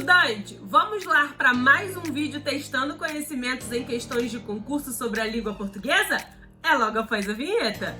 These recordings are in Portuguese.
estudante, vamos lá para mais um vídeo testando conhecimentos em questões de concurso sobre a língua portuguesa? É logo após a vinheta.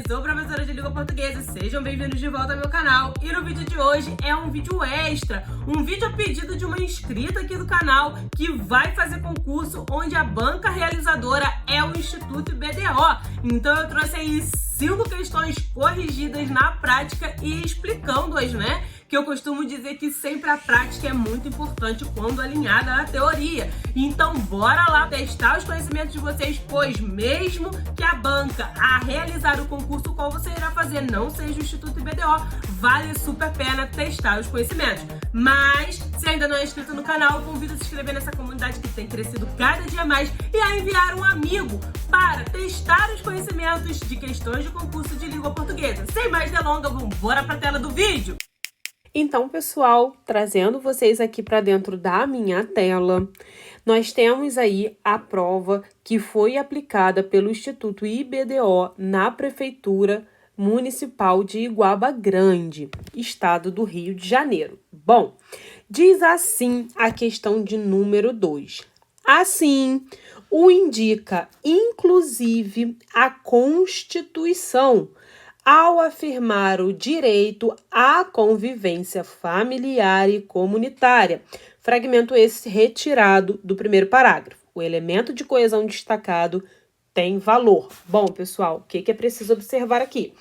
Sou professora de língua portuguesa, sejam bem-vindos de volta ao meu canal. E no vídeo de hoje é um vídeo extra, um vídeo a pedido de uma inscrita aqui do canal que vai fazer concurso onde a banca realizadora é o Instituto BDO. Então eu trouxe aí 5 questões corrigidas na prática e explicando-as, né? Que eu costumo dizer que sempre a prática é muito importante quando alinhada à teoria. Então bora lá testar os conhecimentos de vocês, pois mesmo que a banca a realizar o concurso qual você irá fazer não seja o Instituto BDO, vale super a pena testar os conhecimentos. Mas se ainda não é inscrito no canal, eu convido a se inscrever nessa comunidade que tem crescido cada dia mais e a enviar um amigo para testar os conhecimentos de questões de concurso de língua portuguesa. Sem mais delongas, vamos para a tela do vídeo. Então, pessoal, trazendo vocês aqui para dentro da minha tela, nós temos aí a prova que foi aplicada pelo Instituto IBDO na Prefeitura Municipal de Iguaba Grande, estado do Rio de Janeiro. Bom, diz assim a questão de número 2. Assim, o indica, inclusive, a Constituição, ao afirmar o direito à convivência familiar e comunitária. Fragmento esse retirado do primeiro parágrafo. O elemento de coesão destacado tem valor. Bom, pessoal, o que é preciso observar aqui?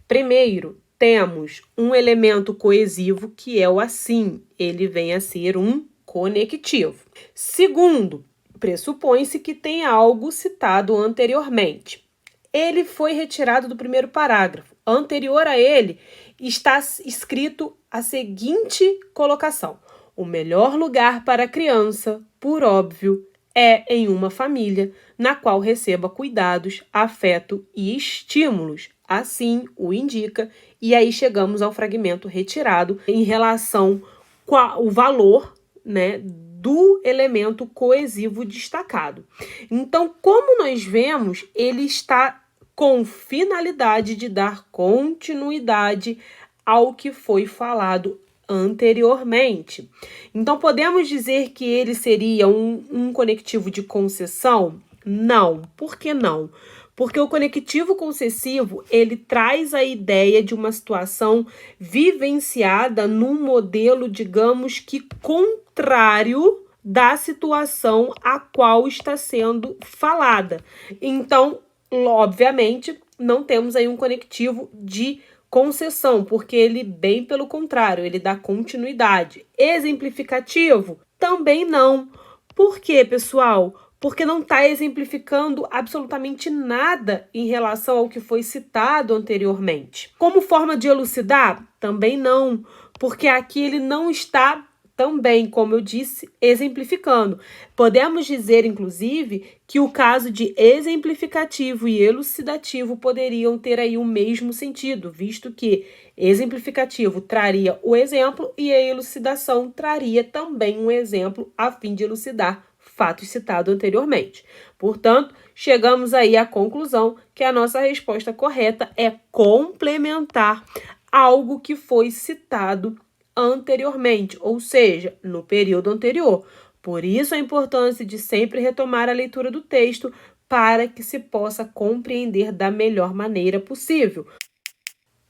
Primeiro, temos um elemento coesivo que é o assim. Ele vem a ser um conectivo. Segundo, pressupõe-se que tem algo citado anteriormente. Ele foi retirado do primeiro parágrafo. Anterior a ele está escrito a seguinte colocação: o melhor lugar para a criança, por óbvio, é em uma família na qual receba cuidados, afeto e estímulos. Assim o indica, e aí chegamos ao fragmento retirado em relação ao valor, né, do elemento coesivo destacado. Então, como nós vemos, ele está com finalidade de dar continuidade ao que foi falado anteriormente. Então, podemos dizer que ele seria um conectivo de concessão? Não. Por que não? Porque o conectivo concessivo, ele traz a ideia de uma situação vivenciada num modelo, digamos que contrário da situação a qual está sendo falada. Então, obviamente, não temos aí um conectivo de concessão, porque ele, bem pelo contrário, ele dá continuidade. Exemplificativo? Também não. Por quê, pessoal? Porque não está exemplificando absolutamente nada em relação ao que foi citado anteriormente. Como forma de elucidar? Também não, porque aqui ele não está também, como eu disse, exemplificando. Podemos dizer, inclusive, que o caso de exemplificativo e elucidativo poderiam ter aí o mesmo sentido, visto que exemplificativo traria o exemplo e a elucidação traria também um exemplo a fim de elucidar fatos citados anteriormente. Portanto, chegamos aí à conclusão que a nossa resposta correta é complementar algo que foi citado anteriormente, ou seja, no período anterior. Por isso a importância de sempre retomar a leitura do texto para que se possa compreender da melhor maneira possível.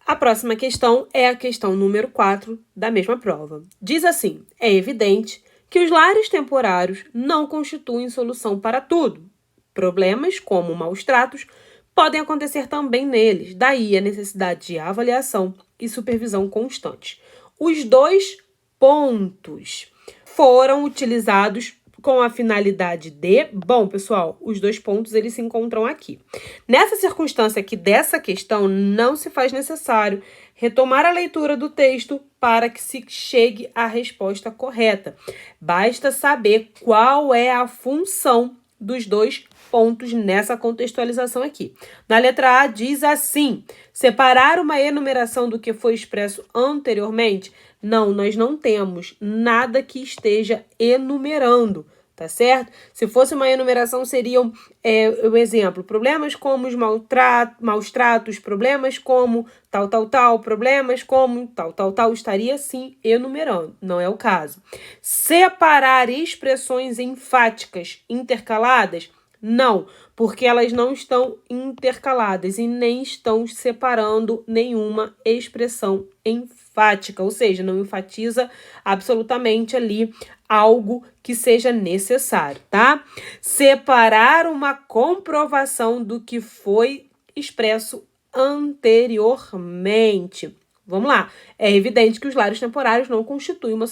A próxima questão é a questão número 4 da mesma prova. Diz assim: é evidente que os lares temporários não constituem solução para tudo. Problemas, como maus tratos, podem acontecer também neles, daí a necessidade de avaliação e supervisão constante. Os 2 pontos foram utilizados com a finalidade de... Bom, pessoal, os 2 pontos eles se encontram aqui. Nessa circunstância aqui dessa questão, não se faz necessário retomar a leitura do texto para que se chegue à resposta correta. Basta saber qual é a função dos 2 pontos nessa contextualização aqui. Na letra A diz assim: separar uma enumeração do que foi expresso anteriormente? Não, nós não temos nada que esteja enumerando. tá certo? Se fosse uma enumeração, seriam o exemplo, problemas como os maus tratos, problemas como tal, tal, tal, problemas como tal, tal, tal, estaria sim enumerando, não é o caso. Separar expressões enfáticas intercaladas? Não, porque elas não estão intercaladas e nem estão separando nenhuma expressão enfática, ou seja, não enfatiza absolutamente ali algo que seja necessário, tá? Separar uma comprovação do que foi expresso anteriormente. Vamos lá. É evidente que os lares temporários não constituem uma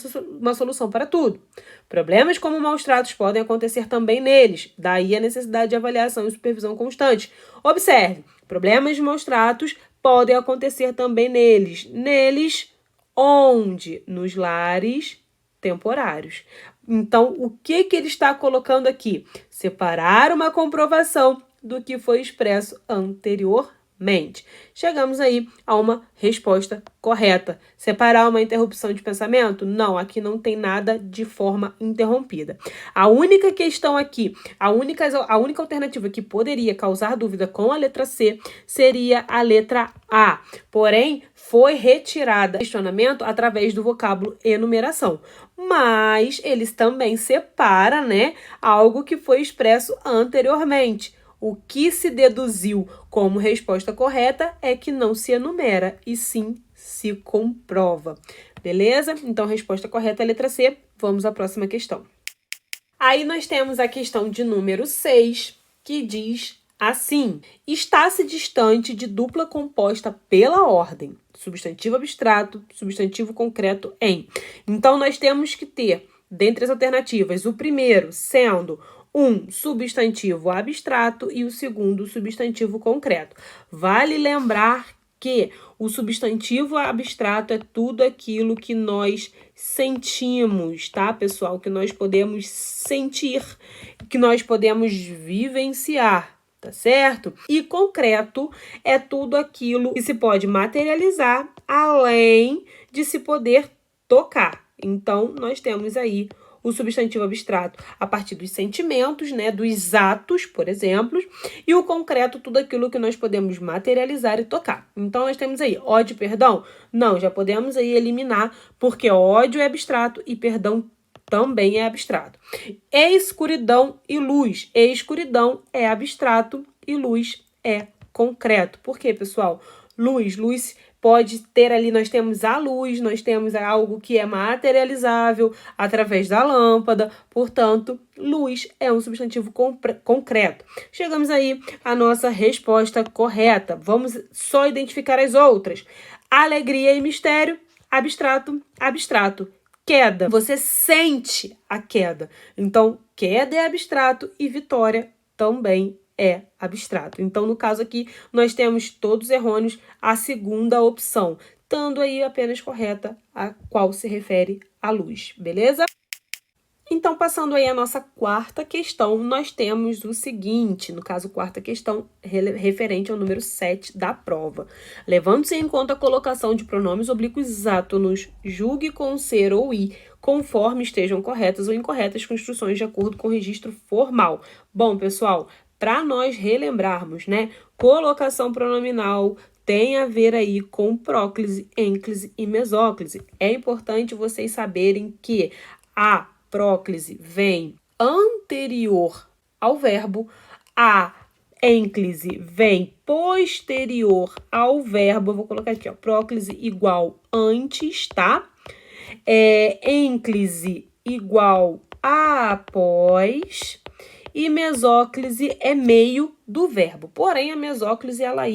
solução para tudo. Problemas como maus tratos podem acontecer também neles, daí a necessidade de avaliação e supervisão constante. Observe, problemas de maus tratos podem acontecer também neles. Neles, onde? Nos lares temporários. Então, o que ele está colocando aqui? Separar uma comprovação do que foi expresso anteriormente. Chegamos aí a uma resposta correta. Separar uma interrupção de pensamento? Não, aqui não tem nada de forma interrompida. A única questão aqui, a única alternativa que poderia causar dúvida com a letra C seria a letra A. Porém, foi retirada do questionamento através do vocábulo enumeração. Mas eles também separam, né, algo que foi expresso anteriormente. O que se deduziu como resposta correta é que não se enumera, e sim se comprova. Beleza? Então, resposta correta é a letra C. Vamos à próxima questão. Aí nós temos a questão de número 6, que diz assim: está-se distante de dupla composta pela ordem. Substantivo abstrato, substantivo concreto em. Então, nós temos que ter, dentre as alternativas, o primeiro sendo um substantivo abstrato e o segundo substantivo concreto. Vale lembrar que o substantivo abstrato é tudo aquilo que nós sentimos, tá, pessoal? Que nós podemos sentir, que nós podemos vivenciar, tá certo? E concreto é tudo aquilo que se pode materializar, além de se poder tocar. Então, nós temos aí o substantivo abstrato a partir dos sentimentos, né, dos atos, por exemplo, e o concreto, tudo aquilo que nós podemos materializar e tocar. Então, nós temos aí ódio e perdão? Não, já podemos aí eliminar, porque ódio é abstrato e perdão também é abstrato. Escuridão e luz. Escuridão é abstrato e luz é concreto. Por quê, pessoal? Luz pode ter ali, nós temos a luz, nós temos algo que é materializável através da lâmpada, portanto, luz é um substantivo concreto. Chegamos aí à nossa resposta correta. Vamos só identificar as outras. Alegria e mistério, abstrato, abstrato. Queda, você sente a queda. Então, queda é abstrato e vitória também é abstrato. Então, no caso aqui, nós temos todos errôneos a segunda opção, estando aí apenas correta a qual se refere à luz, beleza? Então, passando aí a nossa quarta questão, nós temos o seguinte, no caso, quarta questão referente ao número 7 da prova. Levando-se em conta a colocação de pronomes oblíquos átonos, julgue com ser ou i, conforme estejam corretas ou incorretas construções de acordo com o registro formal. Bom, pessoal, para nós relembrarmos, né, colocação pronominal tem a ver aí com próclise, ênclise e mesóclise. É importante vocês saberem que a próclise vem anterior ao verbo, a ênclise vem posterior ao verbo. Eu vou colocar aqui, ó, próclise igual antes, tá? Ênclise igual após. E mesóclise é meio do verbo. Porém, a mesóclise, ela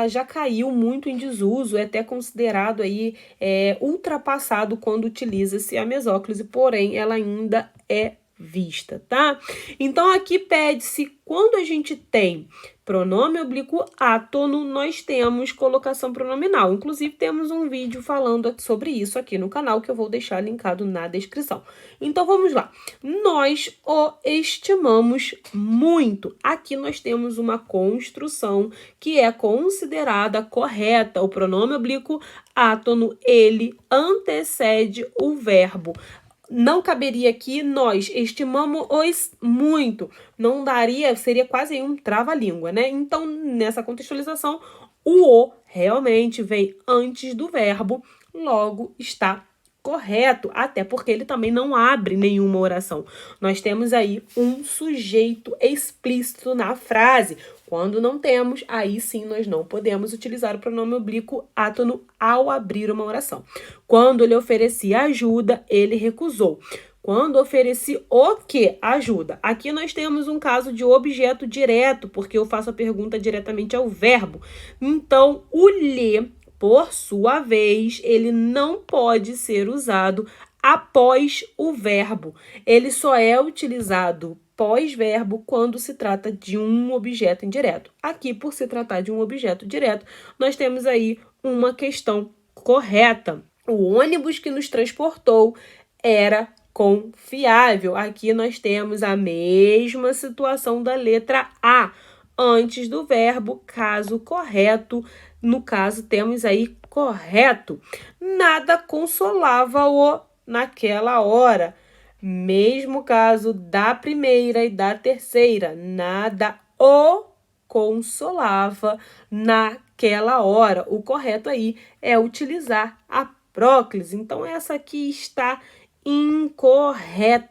já caiu muito em desuso, é até considerado aí ultrapassado quando utiliza-se a mesóclise, porém, ela ainda é vista, tá? Então, aqui pede-se, quando a gente tem pronome oblíquo átono, nós temos colocação pronominal. Inclusive, temos um vídeo falando sobre isso aqui no canal, que eu vou deixar linkado na descrição. Então, vamos lá. Nós o estimamos muito. Aqui nós temos uma construção que é considerada correta. O pronome oblíquo átono, ele antecede o verbo. não caberia aqui nós estimamos muito. Não daria, seria quase um trava-língua, né? Então, nessa contextualização, o realmente vem antes do verbo, logo está correto, até porque ele também não abre nenhuma oração. Nós temos aí um sujeito explícito na frase. Quando não temos, aí sim nós não podemos utilizar o pronome oblíquo átono ao abrir uma oração. Quando lhe ofereci ajuda, ele recusou. Quando ofereci o que? Ajuda. Aqui nós temos um caso de objeto direto, porque eu faço a pergunta diretamente ao verbo. Então, o lhe, por sua vez, ele não pode ser usado após o verbo. Ele só é utilizado pós-verbo quando se trata de um objeto indireto. Aqui, por se tratar de um objeto direto, nós temos aí uma questão correta. O ônibus que nos transportou era confiável. Aqui nós temos a mesma situação da letra A. Antes do verbo, caso correto. No caso, temos aí correto. Nada consolava-o naquela hora. Mesmo caso da primeira e da terceira. Nada o consolava naquela hora. O correto aí é utilizar a próclise. Então, essa aqui está incorreta,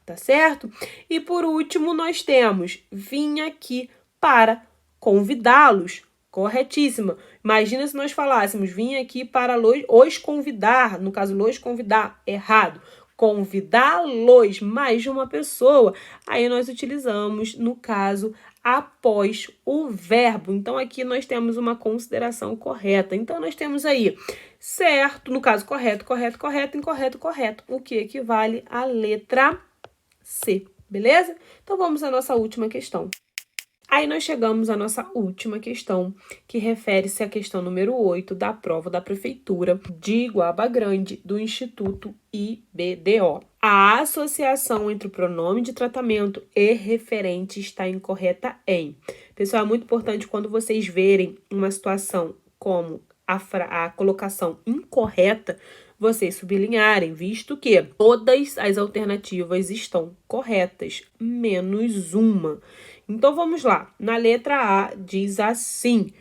tá certo? E por último, nós temos vim aqui para convidá-los. Corretíssima. Imagina se nós falássemos vim aqui para os convidar, no caso, los convidar, errado. Convidá-los, mais de uma pessoa. Aí nós utilizamos, no caso, após o verbo. Então, aqui nós temos uma consideração correta. Então, nós temos aí certo, no caso, correto, correto, correto, incorreto, correto, o que equivale à letra C, beleza? Então, vamos à nossa última questão. Aí nós chegamos à nossa última questão, que refere-se à questão número 8 da prova da Prefeitura de Iguaba Grande, do Instituto IBDO. A associação entre o pronome de tratamento e referente está incorreta em. Pessoal, é muito importante quando vocês verem uma situação como a colocação incorreta, vocês sublinharem, visto que todas as alternativas estão corretas, menos uma. Então, vamos lá. Na letra A, diz assim,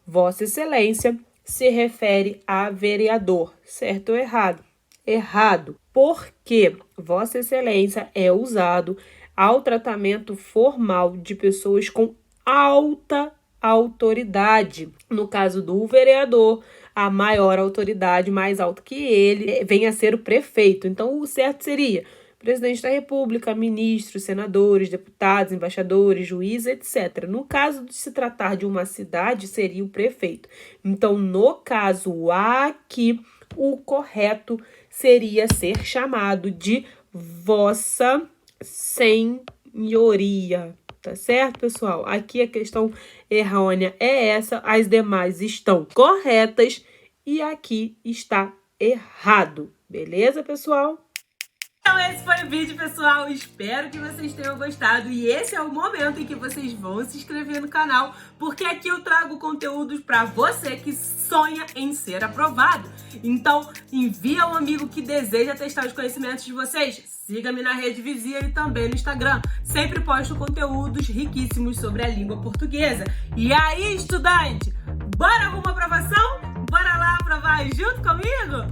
Vossa Excelência se refere a vereador. Certo ou errado? Errado. Porque Vossa Excelência é usado ao tratamento formal de pessoas com alta autoridade. No caso do vereador, a maior autoridade, mais alta que ele, vem a ser o prefeito. Então, o certo seria presidente da República, ministros, senadores, deputados, embaixadores, juízes, etc. No caso de se tratar de uma cidade, seria o prefeito. Então, no caso aqui, o correto seria ser chamado de Vossa Senhoria. Tá certo, pessoal? Aqui a questão errônea é essa, as demais estão corretas e aqui está errado. Beleza, pessoal? Então esse foi o vídeo, pessoal. Espero que vocês tenham gostado. E esse é o momento em que vocês vão se inscrever no canal, porque aqui eu trago conteúdos para você que sonha em ser aprovado. Então, envia um amigo que deseja testar os conhecimentos de vocês. Siga-me na rede vizinha e também no Instagram. Sempre posto conteúdos riquíssimos sobre a língua portuguesa. E aí, estudante? Bora arrumar aprovação? Bora lá aprovar junto comigo?